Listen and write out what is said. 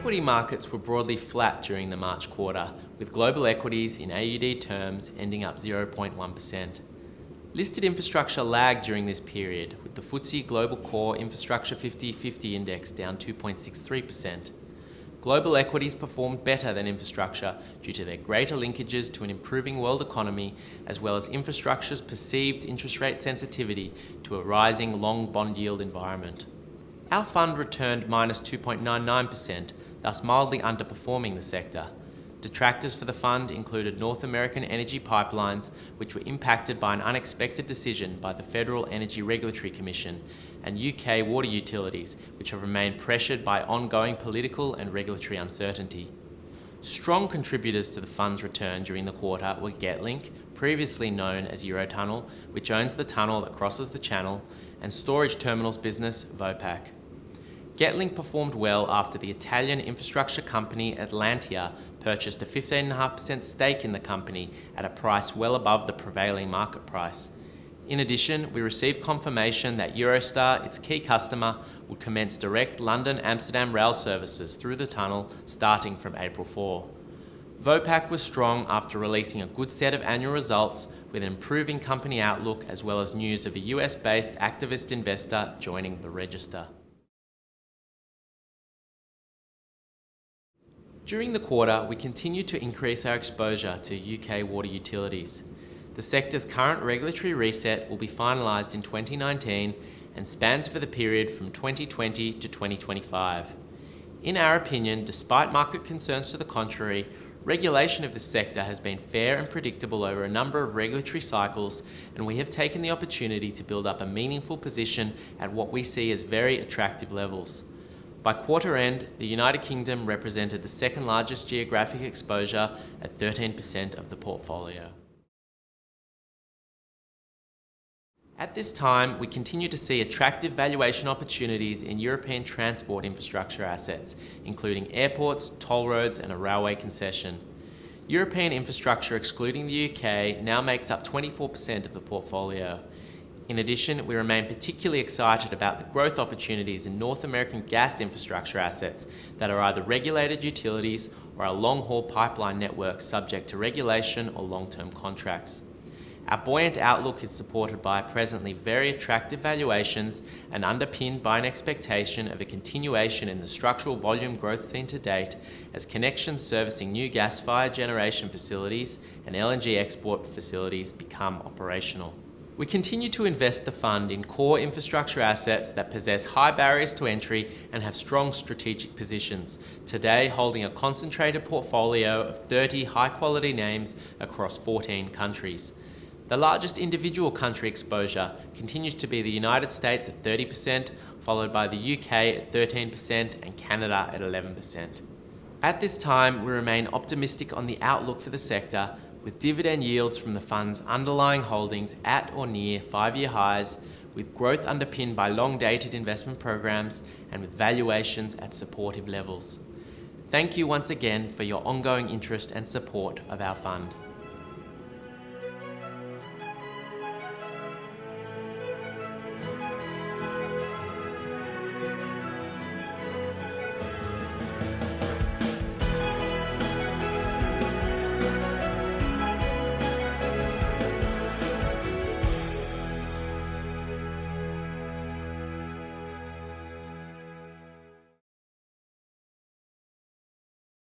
Equity markets were broadly flat during the March quarter, with global equities in AUD terms ending up 0.1%. Listed infrastructure lagged during this period, with the FTSE Global Core Infrastructure 50/50 Index down 2.63%. Global equities performed better than infrastructure due to their greater linkages to an improving world economy, as well as infrastructure's perceived interest rate sensitivity to a rising long bond yield environment. Our fund returned minus 2.99%, thus mildly underperforming the sector. Detractors for the fund included North American energy pipelines, which were impacted by an unexpected decision by the Federal Energy Regulatory Commission, and UK water utilities, which have remained pressured by ongoing political and regulatory uncertainty. Strong contributors to the fund's return during the quarter were Getlink, previously known as Eurotunnel, which owns the tunnel that crosses the channel, and storage terminals business Vopak. Getlink performed well after the Italian infrastructure company Atlantia purchased a 15.5% stake in the company at a price well above the prevailing market price. In addition, we received confirmation that Eurostar, its key customer, would commence direct London-Amsterdam rail services through the tunnel starting from April 4. Vopak was strong after releasing a good set of annual results with an improving company outlook, as well as news of a US-based activist investor joining the register. During the quarter, we continued to increase our exposure to UK water utilities. The sector's current regulatory reset will be finalised in 2019 and spans for the period from 2020 to 2025. In our opinion, despite market concerns to the contrary, regulation of this sector has been fair and predictable over a number of regulatory cycles, and we have taken the opportunity to build up a meaningful position at what we see as very attractive levels. By quarter end, the United Kingdom represented the second largest geographic exposure at 13% of the portfolio. At this time, we continue to see attractive valuation opportunities in European transport infrastructure assets, including airports, toll roads, and a railway concession. European infrastructure, excluding the UK, now makes up 24% of the portfolio. In addition, we remain particularly excited about the growth opportunities in North American gas infrastructure assets that are either regulated utilities or are long-haul pipeline networks subject to regulation or long-term contracts. Our buoyant outlook is supported by presently very attractive valuations and underpinned by an expectation of a continuation in the structural volume growth seen to date as connections servicing new gas-fired generation facilities and LNG export facilities become operational. We continue to invest the fund in core infrastructure assets that possess high barriers to entry and have strong strategic positions, today holding a concentrated portfolio of 30 high-quality names across 14 countries. The largest individual country exposure continues to be the United States at 30%, followed by the UK at 13% and Canada at 11%. At this time, we remain optimistic on the outlook for the sector, with dividend yields from the fund's underlying holdings at or near 5-year highs, with growth underpinned by long-dated investment programs and with valuations at supportive levels. Thank you once again for your ongoing interest and support of our fund.